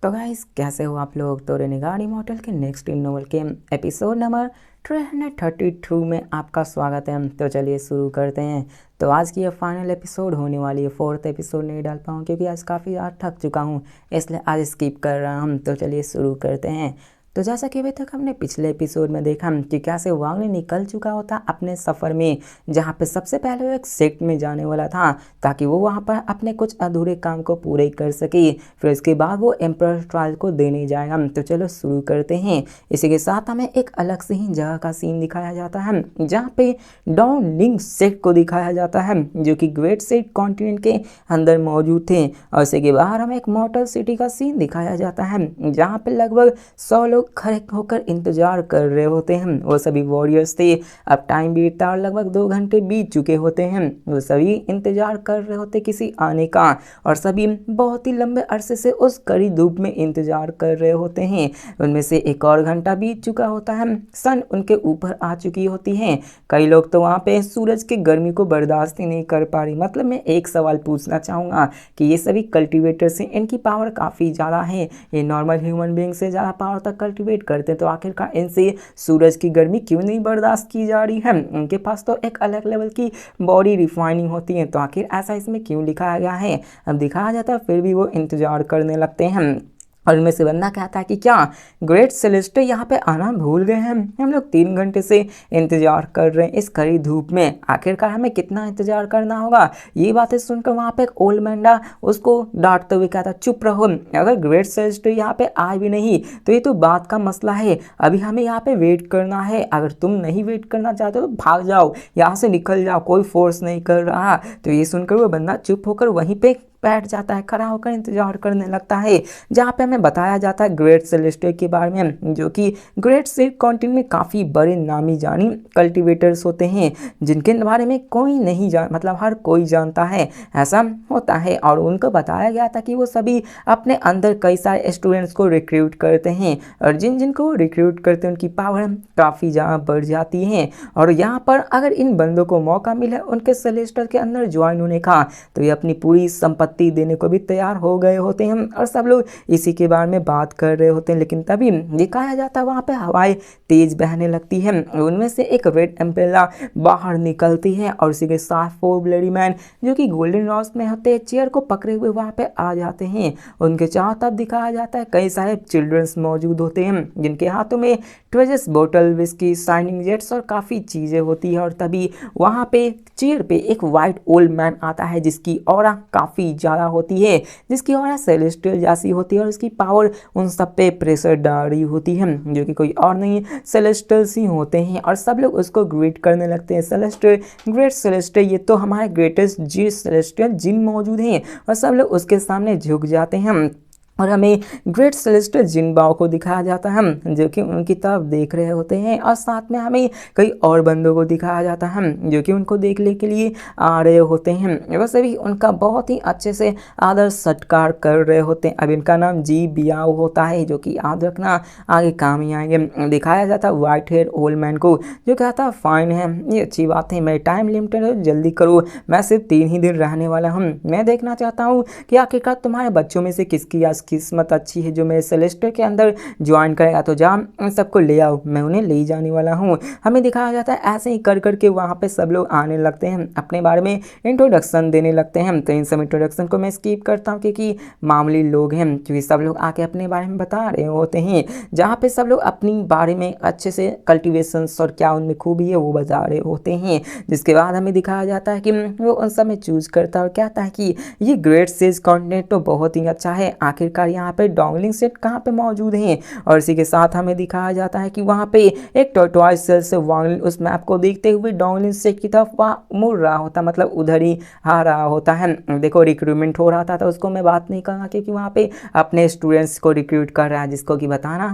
तो गाइस कैसे हो आप लोग। तो रेनेगाड इमॉर्टल के नेक्स्ट इन नोवेल के एपिसोड नंबर 332 में आपका स्वागत है। तो चलिए शुरू करते हैं। तो आज की ये फाइनल एपिसोड होने वाली है। फोर्थ एपिसोड नहीं डाल पाऊँ क्योंकि आज काफ़ी ज़्यादा थक चुका हूँ, इसलिए आज स्किप कर रहा हूँ। तो चलिए शुरू करते हैं। तो जैसा कि अभी तक हमने पिछले एपिसोड में देखा कि कैसे वांगली निकल चुका होता अपने सफ़र में, जहाँ पे सबसे पहले वो एक सेक्ट में जाने वाला था ताकि वो वहाँ पर अपने कुछ अधूरे काम को पूरे कर सके। फिर उसके बाद वो एम्परर ट्रायल को देने जाएगा। तो चलो शुरू करते हैं। इसी के साथ हमें एक अलग से ही जगह का सीन दिखाया जाता है जहाँ पे डॉन लिंग सेक्ट को दिखाया जाता है जो कि ग्रेट सेक्ट कॉन्टिनेंट के अंदर मौजूद थे। और इसी के बाहर हमें एक मॉर्टल सिटी का सीन दिखाया जाता है जहाँ पे लगभग 100 लोग खड़े होकर इंतजार कर रहे होते हैं। वो सभी वॉरियर्स थे। अब टाइम बीतता और लगभग 2 घंटे बीत चुके होते हैं। वो सभी इंतजार कर रहे होते किसी आने का और सभी बहुत ही लंबे अरसे से उस कड़ी धूप में इंतजार कर रहे होते हैं। उनमें से एक और घंटा बीत चुका होता है। सन उनके ऊपर आ चुकी होती है। कई लोग तो वहाँ पे सूरज की गर्मी को बर्दाश्त ही नहीं कर पा रही। मतलब मैं एक सवाल पूछना चाहूँगा कि ये सभी कल्टिवेटर्स हैं, इनकी पावर काफ़ी ज़्यादा है। ये नॉर्मल ह्यूमन बीइंग से ज़्यादा पावर तक कल्टिवेट करते हैं, तो आखिरकार इनसे सूरज की गर्मी क्यों नहीं बर्दाश्त की जा रही है? उनके पास तो एक अलग लेवल की बॉडी रिफाइनिंग होती है, तो आखिर ऐसा इसमें क्यों लिखाया गया है? अब दिखाया जाता है फिर भी वो इंतजार करने लगते हैं। और उनमें से बंदा कहता है कि क्या ग्रेट सेलेस्टे यहाँ पे आना भूल गए हैं? हम लोग 3 घंटे से इंतजार कर रहे हैं इस कड़ी धूप में, आखिरकार हमें कितना इंतजार करना होगा? ये बातें सुनकर वहाँ पे एक ओल्ड मैंडा उसको डांटते हुए कहता चुप रहो, अगर ग्रेट सेलेस्टे यहाँ पे आए भी नहीं तो ये तो बात का मसला है। अभी हमें यहाँ पे वेट करना है। अगर तुम नहीं वेट करना चाहते तो भाग जाओ, यहाँ से निकल जाओ, कोई फोर्स नहीं कर रहा। तो ये सुनकर वो बंदा चुप होकर वहीं पे बैठ जाता है, खड़ा होकर इंतजार करने लगता है। जहाँ पे हमें बताया जाता है ग्रेट सेलेस्टे के बारे में, जो कि ग्रेट सेक्ट कॉन्टिनेंट में काफ़ी बड़े नामी जानी कल्टिवेटर्स होते हैं जिनके बारे में कोई नहीं जान, मतलब हर कोई जानता है ऐसा होता है। और उनको बताया गया था कि वो सभी अपने अंदर कई सारे स्टूडेंट्स को रिक्रूट करते हैं और जिन जिनको वो रिक्रूट करते हैं उनकी पावर काफ़ी ज़्यादा बढ़ जाती है। और यहाँ पर अगर इन बंदों को मौका मिले उनके सेलेस्टर के अंदर ज्वाइन होने का, तो ये अपनी पूरी संपत्ति देने को भी तैयार हो गए होते हैं और सब लोग इसी के बारे में बात कर रहे होते हैं। लेकिन तभी दिखाया जाता है वहाँ पे हवाएं तेज बहने लगती हैं। उनमें से एक रेड एम्ब्रेला बाहर निकलती है और उसी के साथ 4 ब्लडी मैन जो कि गोल्डन रॉस में होते हैं चेयर को पकड़े हुए वहाँ पे आ जाते हैं। उनके चारों तरफ दिखाया जाता है कई सारे चिल्ड्रंस मौजूद होते हैं जिनके हाथों में ट्वेजस बोतल, विस्की, शाइनिंग जेट्स और काफ़ी चीज़ें होती है। और तभी वहाँ पे चेयर पे एक वाइट ओल्ड मैन आता है जिसकी ऑरा काफ़ी ज़्यादा होती है, जिसकी ऑरा सेलेस्टियल जैसी होती है और उसकी पावर उन सब पे प्रेशर डाल रही होती है जो कि कोई और नहीं सेलेस्टियल्स ही होते हैं। और सब लोग उसको ग्रीट करने लगते हैं, सेलेस्टियल, ग्रेट सेलेस्टियल, ये तो हमारे ग्रेटेस्ट जी सेलेस्टियल जिन मौजूद हैं। और सब लोग उसके सामने झुक जाते हैं और हमें ग्रेट सेलेस्टियल जिनबाओ को दिखाया जाता है जो कि उनकी तरफ देख रहे होते हैं। और साथ में हमें कई और बंदों को दिखाया जाता है जो कि उनको देखने के लिए आ रहे होते हैं। वैसे भी उनका बहुत ही अच्छे से आदर सत्कार कर रहे होते हैं। अब इनका नाम जी बियाओ होता है जो कि याद रखना आगे काम ही आएंगे। दिखाया जाता है वाइट हेयर ओल्ड मैन को जो कहता है फाइन है, ये अच्छी बात है, मेरे टाइम लिमिटेड है, जल्दी करो, मैं सिर्फ 3 ही दिन रहने वाला हूँ। मैं देखना चाहता हूँ कि आखिरकार तुम्हारे बच्चों में से किसकी किस्मत अच्छी है जो मेरे सेलेस्टर के अंदर ज्वाइन करेगा। तो जा उन सबको ले आओ, मैं उन्हें ले जाने वाला हूँ। हमें दिखाया जाता है ऐसे ही कर करके वहाँ पे सब लोग आने लगते हैं, अपने बारे में इंट्रोडक्शन देने लगते हैं। तो इन सब इंट्रोडक्शन को मैं स्किप करता हूँ क्योंकि मामूली लोग हैं, क्योंकि सब लोग आके अपने बारे में बता रहे होते हैं, जहाँ पे सब लोग अपनी बारे में अच्छे से कल्टिवेशंस और क्या उनमें खूबी है वो बता रहे होते हैं। जिसके बाद हमें दिखाया जाता है कि वो उन सब में चूज करता है और कहता है कि ये ग्रेट सेज कॉन्टिनेंट तो बहुत ही अच्छा है, आखिरकार यहाँ पे डोंगलिंग सेट कहाँ पे मौजूद हैं। और इसी के साथ हमें दिखाया जाता है कि वहाँ पे एक टॉर्टोइस सेल से वांगलिन उस मैप को देखते हुए डोंगलिंग सेट की तरफ वहाँ मुड़ रहा होता, मतलब उधर ही आ रहा होता है। देखो रिक्रूटमेंट हो रहा था तो उसको मैं बात नहीं करूँगा क्योंकि वहाँ पे अपने स्टूडेंट्स को रिक्रूट कर रहा है जिसको कि बताना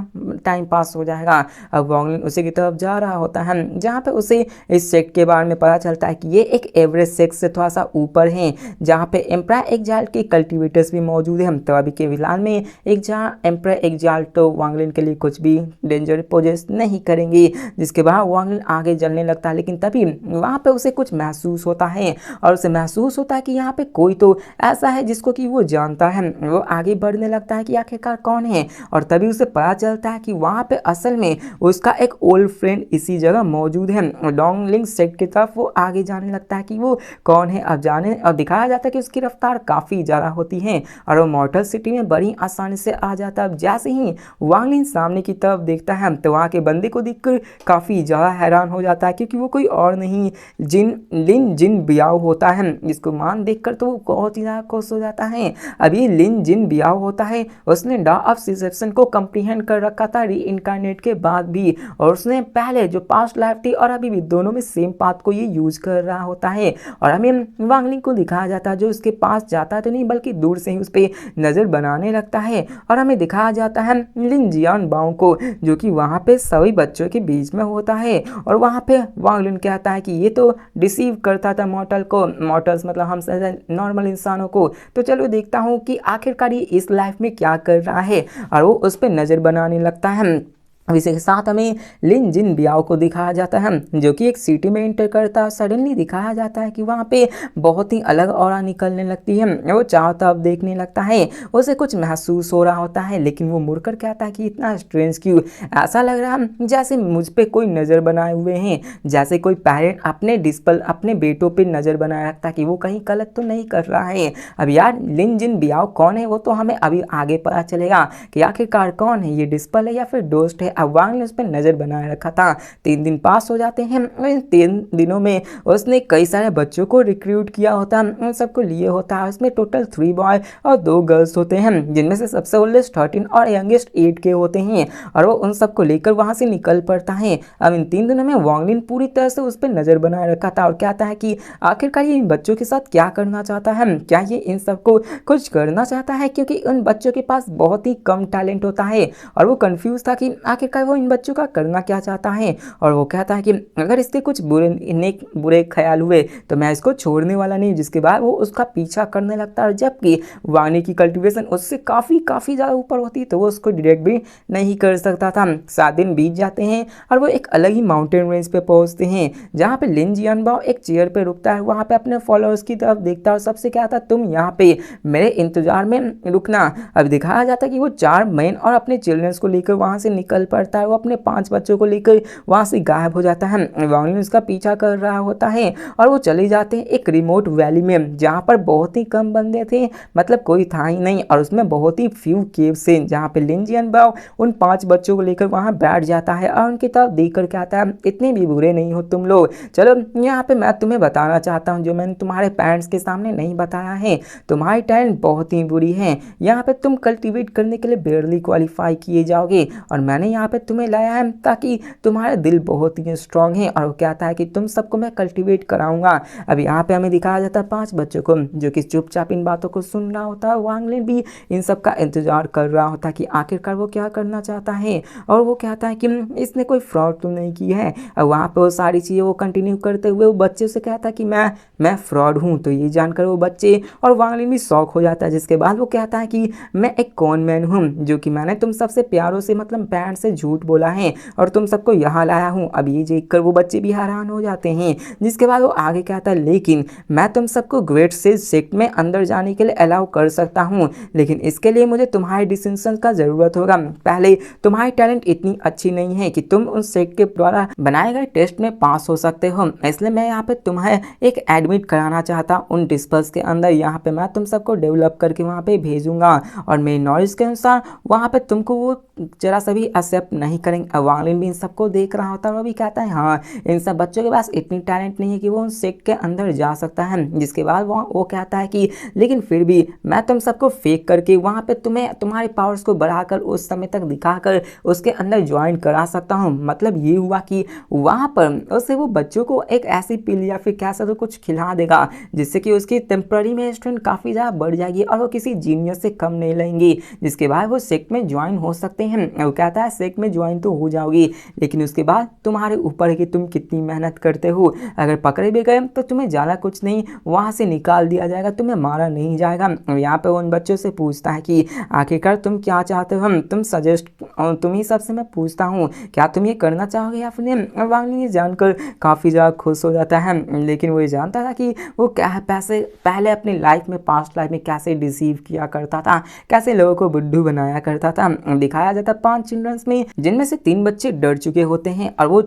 टाइम पास हो जाएगा। अब वांगलिन उसी की तरफ जा रहा होता है जहाँ पे उसे इस सेक्ट के बारे में पता चलता है कि ये एक एवरेज सेक्ट से थोड़ा सा ऊपर है जहाँ पे एम्प्रायर एग्जाइल के कल्टिवेटर्स भी मौजूद हैं। तो अभी के फिलहाल फिलहाल में एम्पर एग्जाल तो वांगलिन के लिए कुछ भी डेंजर पोजेस नहीं करेंगे। जिसके बाद वांगलिन आगे जलने लगता है, लेकिन तभी वहाँ पे उसे कुछ महसूस होता है और उसे महसूस होता है कि यहाँ पे कोई तो ऐसा है जिसको कि वो जानता है। वो आगे बढ़ने लगता है कि आखिरकार कौन है, और तभी उसे पता चलता है कि वहाँ पे असल में उसका एक ओल्ड फ्रेंड इसी जगह मौजूद है। डोंगलिंग सेट की तरफ वो आगे जाने लगता है कि वो कौन है। अब जाने और दिखाया जाता है कि उसकी रफ्तार काफ़ी ज़्यादा होती है और वो मॉर्टल सिटी में बड़ी आसानी से आ जाता है। जैसे ही वांगलिन सामने की तरफ देखता है तो वहाँ के बंदे को देखकर काफ़ी ज़्यादा हैरान हो जाता है, क्योंकि वो कोई और नहीं लिन जिन बियाओ होता है, जिसको मान देखकर तो वो बहुत ही ज़्यादा खुश हो जाता है। अभी लिन जिन बियाओ होता है, उसने लॉ ऑफ सिसेप्शन को कंप्रीहेंड कर रखा था री इनकारनेट के बाद भी, और उसने पहले जो पास्ट लाइफ थी और अभी भी दोनों में सेम पाथ को ये यूज कर रहा होता है। और हमें वांगलिन को दिखाया जाता है जो उसके पास जाता तो नहीं बल्कि दूर से ही उस पर नज़र बनाने लगता है, और हमें दिखाया जाता है लिन जियान बाओ को जो कि वहाँ पे सभी बच्चों के बीच में होता है। और वहाँ पे वांगलिन कहता है कि ये तो डिसीव करता था मॉर्टल्स मतलब हम नॉर्मल इंसानों को, तो चलो देखता हूँ कि आखिरकार ये इस लाइफ में क्या कर रहा है, और वो उस पर नज़र बनाने लगता है। अब इसी के साथ हमें लिन जिन बियाओ को दिखाया जाता है जो कि एक सिटी में एंटर करता है। सडनली दिखाया जाता है कि वहाँ पे बहुत ही अलग ऑरा निकलने लगती है। वो चारों तरफ देखने लगता है, उसे कुछ महसूस हो रहा होता है, लेकिन वो मुड़कर कहता है कि इतना स्ट्रेंज क्यों, ऐसा लग रहा है जैसे मुझ पे कोई नज़र बनाए हुए हैं, जैसे कोई पेरेंट अपने बेटों पर नज़र बनाए रखता है कि वो कहीं गलत तो नहीं कर रहा है। अब यार लिन जिन बियाओ कौन है वो तो हमें अभी आगे पता चलेगा कि आखिरकार कौन है, ये डिस्पल है या फिर दोस्त है। अब वांग ने उस पर नज़र बनाए रखा था। 3 दिन पास हो जाते हैं और इन 3 दिनों में उसने कई सारे बच्चों को रिक्रूट किया होता है, उन सबको लिए होता है। उसमें टोटल 3 बॉय और 2 गर्ल्स होते हैं, जिनमें से सबसे ओल्डेस्ट 13 और यंगेस्ट 8 के होते हैं, और वो उन सबको लेकर वहाँ से निकल पड़ता है। अब इन 3 दिनों में वांगलिन पूरी तरह से उस पर नज़र बनाए रखा था और कहता है कि आखिरकार ये इन बच्चों के साथ क्या करना चाहता है, क्या ये इन सबको कुछ करना चाहता है, क्योंकि उन बच्चों के पास बहुत ही कम टैलेंट होता है। और वो कंफ्यूज था कि आखिरकार वो इन बच्चों का करना क्या चाहता है। और वो कहता है कि अगर इसके कुछ बुरे ख्याल हुए तो मैं इसको छोड़ने वाला नहीं। जिसके बाद वो उसका पीछा करने लगता है, जबकि वाणी की कल्टीवेशन उससे काफ़ी ज़्यादा ऊपर होती तो वो उसको डायरेक्ट भी नहीं कर सकता था। 7 दिन बीत जाते हैं और वो एक अलग ही माउंटेन रेंज पे पहुंचते हैं, जहाँ पे लिन जियानबाओ एक चेयर पे रुकता है। वहाँ पे अपने फॉलोअर्स की तरफ देखता है और सबसे कहता है तुम यहाँ पे मेरे इंतजार में रुकना। अब दिखाया जाता है कि वो 4 मैन और अपने चिल्ड्रंस को लेकर वहाँ से निकल पड़ता है। वो अपने 5 बच्चों को लेकर वहाँ से गायब हो जाता है। वांगलिन उसका पीछा कर रहा होता है और वो चले जाते हैं एक रिमोट वैली में, जहाँ पर बहुत ही कम बंदे थे, मतलब कोई था ही नहीं, और उसमें बहुत ही फ्यू केव्स थे, जहाँ पे लिन जियानबाओ उन 5 बच्चों को लेकर वहाँ बैठ जाता है और उनकी तरफ देख कर कहता है इतने भी बुरे नहीं हो तुम लोग, चलो यहाँ पे मैं तुम्हें बताना चाहता हूँ जो मैंने तुम्हारे पेरेंट्स के सामने नहीं बताया है। तुम्हारी टैलेंट बहुत ही बुरी है, यहाँ पे तुम कल्टीवेट करने के लिए बेयरली क्वालिफाई किए जाओगे, और मैंने यहाँ पे तुम्हें लाया है ताकि तुम्हारा दिल बहुत ही स्ट्रांग है। और वो कहता है कि तुम सबको मैं कल्टीवेट कराऊंगा। अब यहाँ पे हमें दिखाया जाता है 5 बच्चों को जो कि चुपचाप इन बातों को सुन रहा होता है। वांगलिन भी इन सब का इंतजार कर रहा होता है कि आखिरकार वो क्या करना चाहता है। और वो कहता है कि इसने कोई फ्रॉड तो नहीं की है। और वहाँ पे वो सारी चीज़ें वो कंटिन्यू करते हुए वो बच्चे से कहता है कि मैं फ्रॉड हूँ। तो ये जानकर वो बच्चे और वांगलिन भी शौक हो जाता है। जिसके बाद वो कहता है कि मैं एक कॉन मैन हूँ जो कि मैंने तुम सबसे प्यारों से मतलब पैंट से झूठ बोला है और तुम सबको यहाँ लाया हूँ। अब ये देखकर वो बच्चे भी हैरान हो जाते हैं। जिसके बाद वो आगे कहता है लेकिन मैं तुम सबको ग्रेट सेज सेक्ट में अंदर जाने के लिए अलाउ कर सकता हूँ, लेकिन इसके लिए मुझे तुम्हारे डिसीजन का ज़रूरत होगा। पहले तुम्हारी टैलेंट इतनी अच्छी नहीं है कि तुम उन सेक्ट के द्वारा बनाए गए टेस्ट में पास हो सकते हो, इसलिए मैं यहाँ पे तुम्हें एक एडमिट कराना चाहता हूँ उन डिस्पर्स के अंदर। यहाँ पे मैं तुम सबको डेवलप करके वहाँ पे भेजूंगा और मेरी नॉलेज के अनुसार वहाँ पे तुमको वो जरा सा भी एक्सेप्ट नहीं करेंगे। वांगलिन भी इन सबको देख रहा होता है, वो भी कहता है हाँ इन सब बच्चों के पास इतनी टैलेंट नहीं है कि वो उन सेक्ट के अंदर जा सकता है। जिसके बाद वो कहता है कि लेकिन फिर भी मैं तुम सबको फेक करके वहाँ पे तुम्हें तुम्हारे पावर्स को बढ़ाकर उस समय तक दिखाकर उसके अंदर ज्वाइन करा सकता हूँ। मतलब ये हुआ कि वहाँ पर उससे वो बच्चों को एक ऐसी पिल या फिर क्या सा तो कुछ खिला देगा जिससे कि उसकी टेम्पररी में स्ट्रेंथ काफ़ी ज़्यादा बढ़ जाएगी और वो किसी जीनियस से कम नहीं लेंगी। जिसके बाद वो सेक्ट में ज्वाइन हो सकते हैं। वो कहता है सेक्ट सेट में ज्वाइन तो हो जाओगी, लेकिन उसके बाद तुम्हारे ऊपर है कि तुम कितनी मेहनत करते हो। अगर पकड़े भी गए तो तुम्हें ज़्यादा कुछ नहीं, वहाँ से निकाल दिया जाएगा, तुम्हें मारा नहीं जाएगा। यहाँ पे उन बच्चों से पूछता है कि आखिरकार तुम क्या चाहते हो, तुम सजेस्ट, तुम ही सबसे मैं पूछता हूँ क्या तुम ये करना चाहोगे या फिर नहीं। वांग लिंग ये जानकर काफ़ी ज़्यादा खुश हो जाता है, लेकिन वो ये जानता था कि वो क्या पैसे पहले अपनी लाइफ में, पास्ट लाइफ में कैसे डिसीव किया करता था, कैसे लोगों को बुद्धू बनाया करता था। दिखाया जाता 5 चिल्ड्रंस में, जिनमें से 3 बच्चे डर चुके होते हैं और वो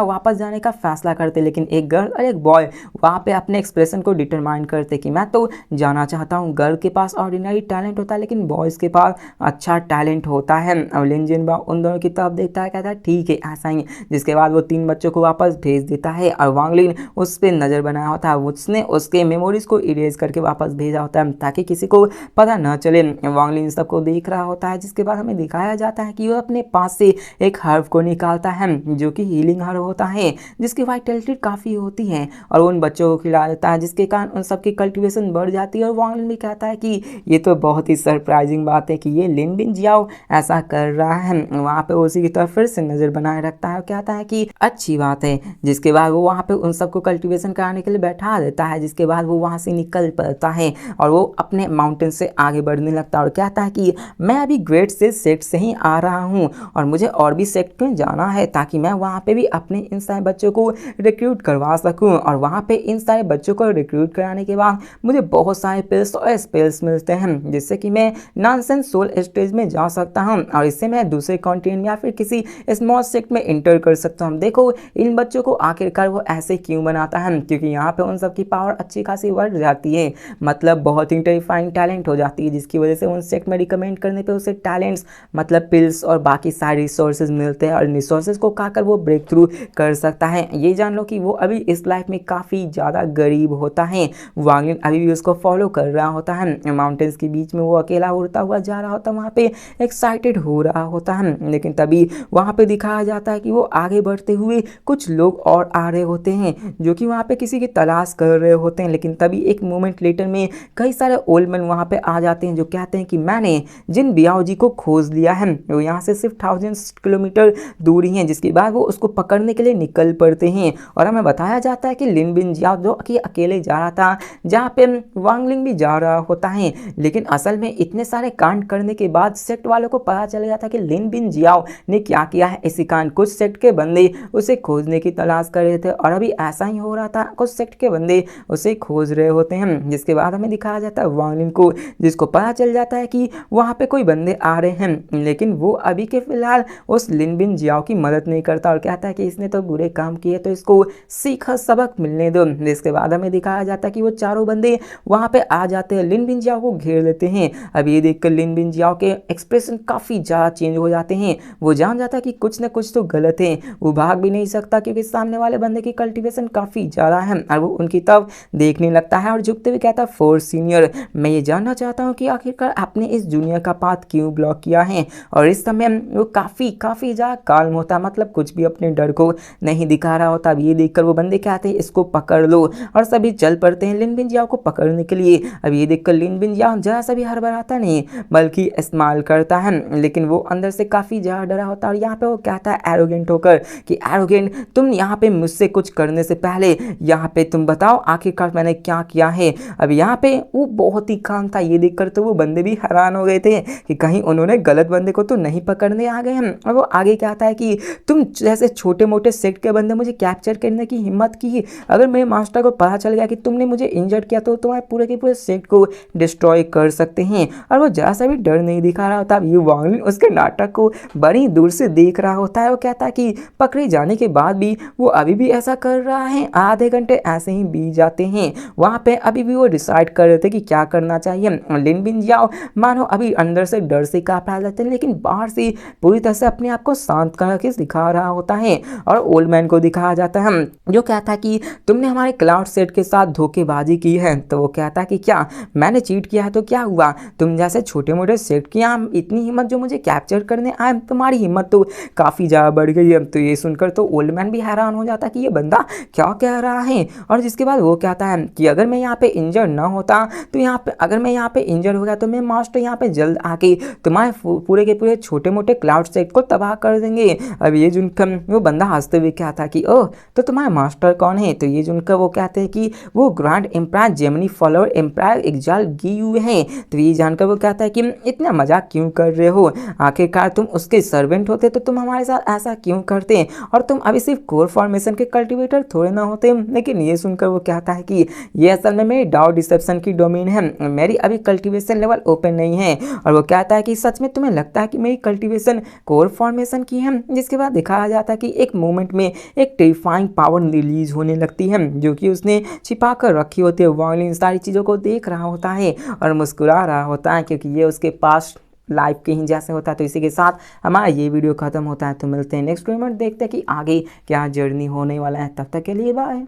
वापस जाने का फैसला करते, लेकिन एक गर्ल और एक बॉय वहाँ पे अपने एक्सप्रेशन को डिटरमाइन करते कि मैं तो जाना चाहता हूँ। गर्ल के पास ऑर्डिनरी टैलेंट होता है, लेकिन बॉयज़ के पास अच्छा टैलेंट होता है। और लिन जिनबा उन दोनों की तरफ देखता है, कहता है ठीक है ऐसा ही। जिसके बाद वो 3 बच्चों को वापस भेज देता है और वांग लिन उस पर नज़र बनाया होता है, उसने उसके मेमोरीज को इरेज करके वापस भेजा होता है ताकि किसी को पता न चले। वांग लिन सबको देख रहा होता है, जिसके बाद हमें दिखाया जाता है कि वो अपने पास से एक हर्ब को निकालता है जो कि हीलिंग हर्ब होता है, जिसकी वाइटलिटी काफ़ी होती है, और उन बच्चों को खिला देता है, जिसके कारण उन सबकी कल्टीवेशन बढ़ जाती है। और वांग लिन भी कहता है कि ये तो बहुत ही सरप्राइजिंग बात है कि ये लिन बिन जियाओ ऐसा कर रहा है। वहाँ पे उसी की तरफ फिर से नज़र बनाए रखता है और कहता है कि अच्छी बात है। जिसके बाद वो वहाँ पे उन सबको कल्टीवेशन कराने के लिए बैठा देता है, जिसके बाद वो वहाँ से निकल पड़ता है और वो अपने माउंटेन से आगे बढ़ने लगता है और कहता है कि मैं अभी ग्रेट से सेक्ट से ही आ रहा हूँ और मुझे और भी सेक्ट में जाना है ताकि मैं वहाँ पे भी अपने इन सारे बच्चों को रिक्रूट करवा सकूँ। और वहाँ पे इन सारे बच्चों को रिक्रूट कराने के बाद मुझे बहुत सारे पिल्स और स्पेल्स मिलते हैं, जिससे कि मैं नॉनसेंस सोल स्टेज में जा सकता हूँ और इससे मैं दूसरे कॉन्टिनेंट या फिर किसी स्मॉल सेक्ट में इंटर कर सकता हूँ। देखो इन बच्चों को आखिरकार वो ऐसे क्यों बनाता है, क्योंकि यहाँ पे उन सबकी पावर अच्छी खासी बढ़ जाती है, मतलब बहुत ही टेरिफाइंग टैलेंट हो जाती है, जिसकी वजह से उन सेक्ट में रिकमेंड करने पे उसे टैलेंट्स मतलब पिल्स और बाकी सारे रिसोर्सेज मिलते हैं और रिसोर्सेज को खाकर वो ब्रेक थ्रू कर सकता है। ये जान लो कि वो अभी इस लाइफ में काफ़ी ज़्यादा गरीब होता है। वांग लिन अभी भी उसको फॉलो कर रहा होता है, माउंटेन्स के बीच में वो अकेला उड़ता हुआ जा रहा होता है, वहाँ पे एक्साइटेड हो रहा होता है। लेकिन तभी वहाँ पे दिखाया जाता है कि वो आगे बढ़ते हुए कुछ लोग और आ रहे होते हैं जो कि वहाँ पे किसी की तलाश कर रहे होते हैं। लेकिन तभी एक मोमेंट लेटर में कई सारे ओल्ड मैन वहाँ पे आ जाते हैं जो कहते हैं कि मैंने जिन बियाओ जी को खोज लिया है, वो यहाँ से सिर्फ 1000 किलोमीटर दूरी है। जिसके बाद वो उसको पकड़ने के लिए निकल पड़ते हैं और हमें बताया जाता है कि लिन बिन जियाओ जो कि अकेले जा रहा था, जहाँ पे वांग लिंग भी जा रहा होता है, लेकिन असल में इतने सारे कांड करने के बाद सेक्ट वालों को पता चल गया था कि लिन बिन जियाओ ने क्या किया है। इसी कारण कुछ सेक्ट के बंदे उसे खोजने की तलाश कर रहे थे और अभी ऐसा ही हो रहा था, कुछ सेक्ट के बंदे उसे खोज रहे होते हैं। जिसके बाद हमें दिखाया जाता है वांग लिंग को, जिसको पता चल जाता है कि वहाँ पे कोई बंदे आ रहे हैं, लेकिन वो अभी के फिलहाल उस लिन बिन जियाओ की मदद नहीं करता और कहता है कि इसने तो बुरे काम किए तो इसको सीखा सबक मिलने दो। जिसके बाद हमें दिखाया जाता है कि वो चारों बंदे वहाँ पे आ जाते हैं, लिन बिन जियाओ को घेर लेते हैं। अब ये देखकर लिन बिन जियाओ के एक्सप्रेशन काफ़ी ज़्यादा चेंज हो जाते हैं, वो जान जाता है कि कुछ ना कुछ तो गलत है। वो भाग भी नहीं सकता क्योंकि सामने वाले बंदे की कल्टीवेशन काफ़ी ज़्यादा है और वो उनकी तरफ देखने लगता है और झुकते हुए कहता है फोर्स सीनियर, मैं ये जानना चाहता हूँ कि आखिरकार आपने इस जूनियर का पाथ क्यों ब्लॉक किया है। और इस समय वो काफ़ी ज़्यादा काल्म होता है, मतलब कुछ भी अपने डर को नहीं दिखा रहा होता। अब ये देखकर वो बंदे कहते हैं इसको पकड़ लो और सभी चल पड़ते हैं लिन बिन जियाओ को पकड़ने के लिए। अब ये देखकर लिन बिन जियाओ जरा सा भी हड़बड़ाता नहीं बल्कि स्माइल करता है, लेकिन वो अंदर से काफ़ी ज़्यादा डरा होता है। और यहाँ पे वो कहता है एरोगेंट होकर कि एरोगेंट, तुम यहाँ पे मुझसे कुछ करने से पहले यहाँ पे तुम बताओ आखिरकार मैंने क्या किया है। अब यहाँ पे वो बहुत ही काम था, ये देखकर तो वो बंदे भी हैरान हो गए थे कि कहीं उन्होंने गलत बंदे को तो नहीं पकड़ने आ गए हैं। और वो आगे कहता है कि तुम जैसे छोटे मोटे सेक्ट के बंदे मुझे कैप्चर करने की हिम्मत की, अगर मेरे मास्टर को पता चल गया कि तुमने मुझे इंजर्ड किया तो तुम्हारे पूरे के पूरे सेक्ट को डिस्ट्रॉय कर सकते हैं। और वो जरा सा भी डर नहीं दिखा रहा होता। ये वांग लिंग उसके नाटक को बड़ी दूर से देख रहा होता है। वो कहता है कि पकड़े जाने के बाद भी वो अभी भी ऐसा कर रहा है। आधे घंटे ऐसे ही बीत जाते हैं, वहाँ पे अभी भी वो डिसाइड कर रहे थे कि क्या करना चाहिए। लिन बिन जियाओ मानो अभी अंदर से डर से कांपने लगते हैं, लेकिन बाहर से पूरी तरह से अपने आप को शांत करके दिखा रहा होता है। और ओल्ड मैन को दिखाया जाता है जो कहता है कि तुमने हमारे क्लाउड सेट के साथ धोखेबाजी की है। तो वो कहता है कि क्या मैंने चीट किया है तो क्या हुआ, तुम जैसे छोटे मोटे सेट की इतनी हिम्मत जो मुझे कैप्चर करने आए, तुम्हारी हिम्मत तो काफ़ी ज़्यादा बढ़ गई है। तो ये सुनकर तो ओल्ड मैन भी हैरान हो जाता है कि ये बंदा क्या कह रहा है। और जिसके बाद वो कहता है कि अगर मैं यहाँ पे इंजर ना होता तो अगर मैं यहाँ पे इंजर हो गया तो मैं मास्टर यहाँ पे जल्द आके तुम्हारे पूरे के पूरे छोटे मोटे क्लाउड स्काउट सेट को तबाह कर देंगे। अब ये जुनकर वो बंदा हंसते हुए कहता कि ओह तो तुम्हारा मास्टर कौन है? तो ये जुनकर वो कहते हैं कि वो grand empire Gemini follower empire एग्जाल गियू है। तो ये जानकर वो कहता है कि इतना मजाक क्यों कर रहे हो, आखिरकार तुम उसके सर्वेंट होते तो तुम हमारे साथ ऐसा क्यों करते, और तुम अभी सिर्फ कोर फॉर्मेशन के कल्टीवेटर थोड़े ना होते। लेकिन ये सुनकर वो कहता है कि ये असल में मेरी डाउ डिसेप्शन की डोमेन है, मेरी अभी कल्टीवेशन लेवल ओपन नहीं है। और वो कहता है कि सच में तुम्हें लगता है कि मेरी कल्टीवेशन कोर फॉर्मेशन की है? जिसके बाद दिखाया जाता है कि एक मोमेंट में एक टेरिफाइंग पावर रिलीज होने लगती है जो कि उसने छिपा कर रखी होती है। वायलिन सारी चीज़ों को देख रहा होता है और मुस्कुरा रहा होता है क्योंकि ये उसके पास लाइफ के ही जैसे होता है। तो इसी के साथ हमारा ये वीडियो खत्म होता है। तो मिलते हैं नेक्स्ट वीडियो में, देखते हैं कि आगे क्या जर्नी होने वाला है। तब तक के लिए बाय।